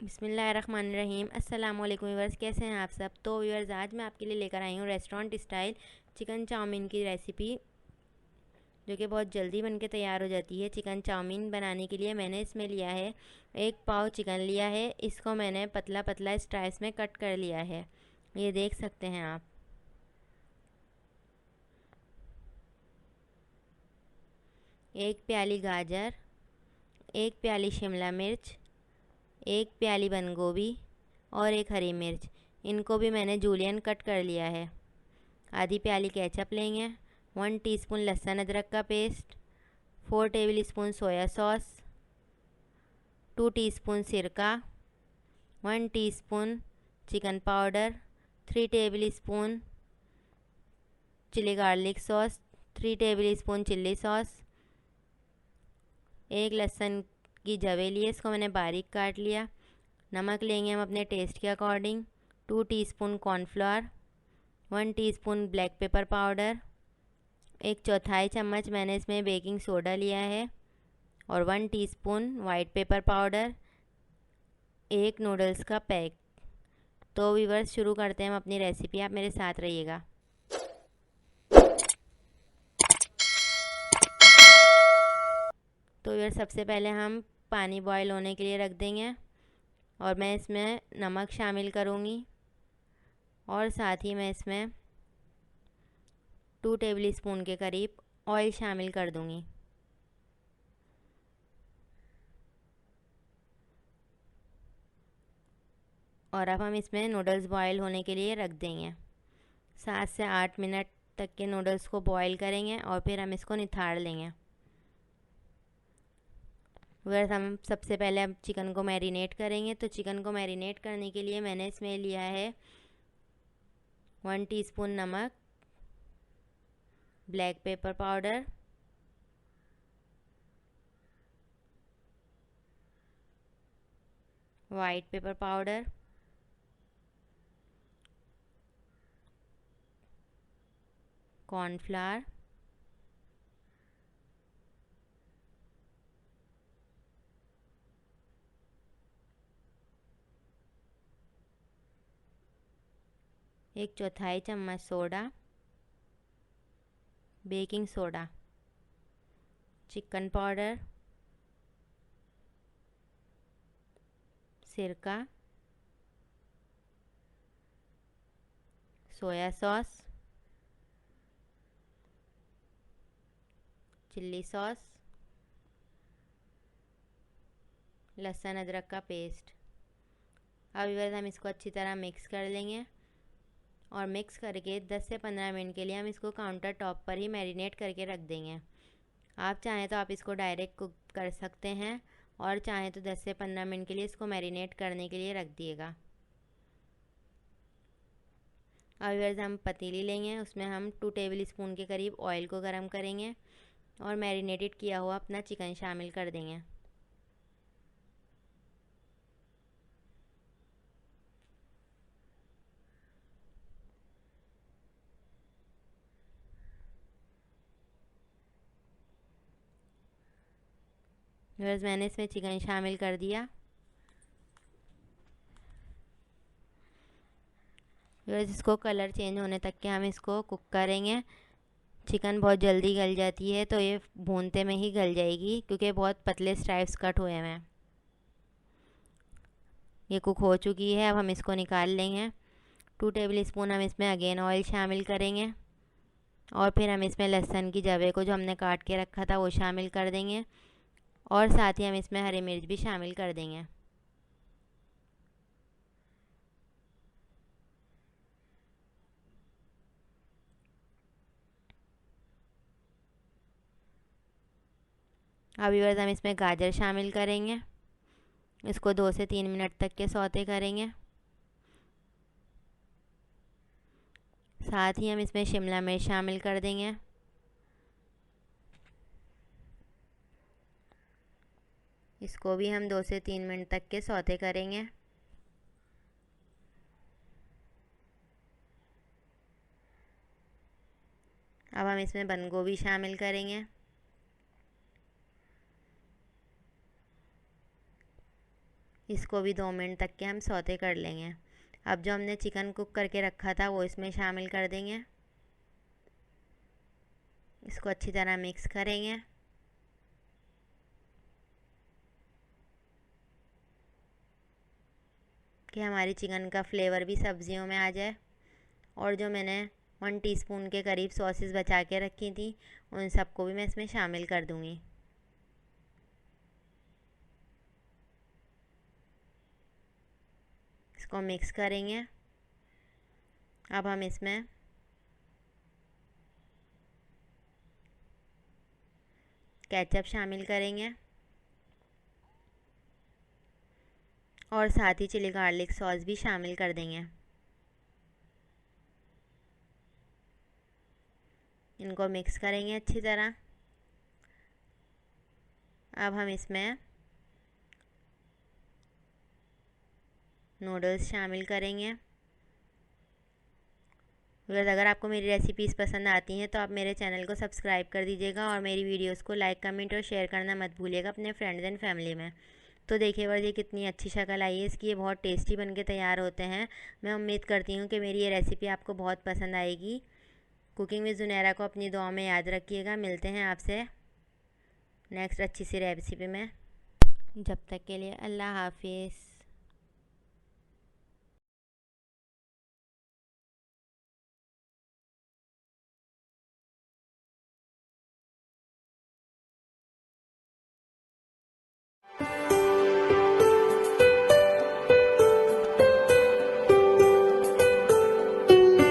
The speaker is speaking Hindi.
बिस्मिल्लाहिर्रहमानिर्रहीम। अस्सलाम वालेकुम व्यूअर्स, कैसे हैं आप सब। तो व्यूअर्स, आज मैं आपके लिए लेकर आई हूँ रेस्टोरेंट स्टाइल चिकन चाउमीन की रेसिपी, जो कि बहुत जल्दी बनके तैयार हो जाती है। चिकन चाउमीन बनाने के लिए मैंने इसमें लिया है 1 पाव चिकन लिया है। इसको मैंने पतला पतला स्लाइस में कट कर लिया है, ये देख सकते हैं आप। एक प्याली गाजर, 1 प्याली शिमला मिर्च, 1 प्याली बंद गोभी और 1 हरी मिर्च, इनको भी मैंने जूलियन कट कर लिया है। आधी प्याली केचप लेंगे, 1 टीस्पून लहसुन अदरक का paste, 4 tablespoon soya sauce, 2 teaspoon सिरका, 1 teaspoon chicken powder, 3 tablespoon chilli garlic sauce, 3 tablespoon chilli sauce, 1 लहसुन की जवे लिए, इसको मैंने बारीक काट लिया। नमक लेंगे हम अपने टेस्ट के according, 2 teaspoon cornflour, 1 teaspoon black pepper powder, 1/4 चम्मच मैंने इसमें बेकिंग सोडा लिया है और 1 teaspoon white pepper powder, 1 noodles का पैक। तो व्यूअर्स, शुरू करते हैं हम अपनी रेसिपी, आप मेरे साथ रहिएगा। तो व्यूअर्स, सबसे पहले हम पानी बॉईल होने के लिए रख देंगे और मैं इसमें नमक शामिल करूँगी और साथ ही मैं इसमें 2 टेबल स्पून के करीब ऑयल शामिल कर दूँगी। और अब हम इसमें नूडल्स बॉईल होने के लिए रख देंगे। 7 से 8 मिनट तक के नूडल्स को बॉईल करेंगे और फिर हम इसको निथाड़ लेंगे। वैसे हम सबसे पहले अब चिकन को मैरिनेट करेंगे। तो चिकन को मैरिनेट करने के लिए मैंने इसमें लिया है 1 टीस्पून नमक, black pepper powder, white pepper powder, cornflour, एक चौथाई चम्मच soda, baking soda, chicken powder, सिरका, सोया सॉस, चिल्ली सॉस, लहसुन अदरक का पेस्ट। अब इधर हम इसको अच्छी तरह मिक्स कर लेंगे और मिक्स करके 10 से 15 मिनट के लिए हम इसको काउंटर टॉप पर ही मैरिनेट करके रख देंगे। आप चाहें तो आप इसको डायरेक्ट कुक कर सकते हैं और चाहें तो 10 से 15 मिनट के लिए इसको मैरिनेट करने के लिए रख दिएगा। अब इधर हम पतीली लेंगे, उसमें हम 2 टेबल स्पून के करीब ऑयल को गर्म करेंगे और मैरिनेटेड किया हुआ अपना चिकन शामिल कर देंगे। बस मैंने इसमें चिकन शामिल कर दिया। बस इसको कलर चेंज होने तक के हम इसको कुक करेंगे। चिकन बहुत जल्दी गल जाती है, तो ये भूनते में ही गल जाएगी क्योंकि बहुत पतले स्ट्राइप्स कट हुए हैं। ये कुक हो चुकी है, अब हम इसको निकाल लेंगे। 2 टेबल स्पून हम इसमें अगेन ऑयल शामिल करेंगे और फिर हम इसमें लहसुन की जवे को जो हमने काट के रखा था वो शामिल कर देंगे और साथ ही हम इसमें हरी मिर्च भी शामिल कर देंगे। अभी बस हम इसमें गाजर शामिल करेंगे, इसको 2 से 3 मिनट तक के सौते करेंगे। साथ ही हम इसमें शिमला मिर्च शामिल कर देंगे। इसको भी हम 2 से 3 मिनट तक के सौते करेंगे। अब हम इसमें बंद गोभी शामिल करेंगे। इसको भी 2 मिनट तक के हम सौते कर लेंगे। अब जो हमने चिकन कुक करके रखा था वो इसमें शामिल कर देंगे। इसको अच्छी तरह मिक्स करेंगे। कि हमारी चिकन का फ्लेवर भी सब्जियों में आ जाए। और जो मैंने 1 टीस्पून के करीब सॉसेस बचा के रखी थी उन सबको भी मैं इसमें शामिल कर दूंगी। इसको मिक्स करेंगे। अब हम इसमें केचप शामिल करेंगे और साथ ही चिली गार्लिक सॉस भी शामिल कर देंगे। इनको मिक्स करेंगे अच्छी तरह। अब हम इसमें नूडल्स शामिल करेंगे। अगर आपको मेरी रेसिपीज़ पसंद आती हैं तो आप मेरे चैनल को सब्सक्राइब कर दीजिएगा और मेरी वीडियोस को लाइक, कमेंट और शेयर करना मत भूलिएगा अपने फ्रेंड्स एंड फैमिली में। तो देखिए बस ये कितनी अच्छी शक्ल आई है इसकी, ये बहुत टेस्टी बन के तैयार होते हैं। मैं उम्मीद करती हूँ कि मेरी ये रेसिपी आपको बहुत पसंद आएगी। कुकिंग विद ज़ुनैरा को अपनी दुआ में याद रखिएगा। मिलते हैं आपसे नेक्स्ट अच्छी सी रेसिपी में। जब तक के लिए अल्लाह हाफिज़।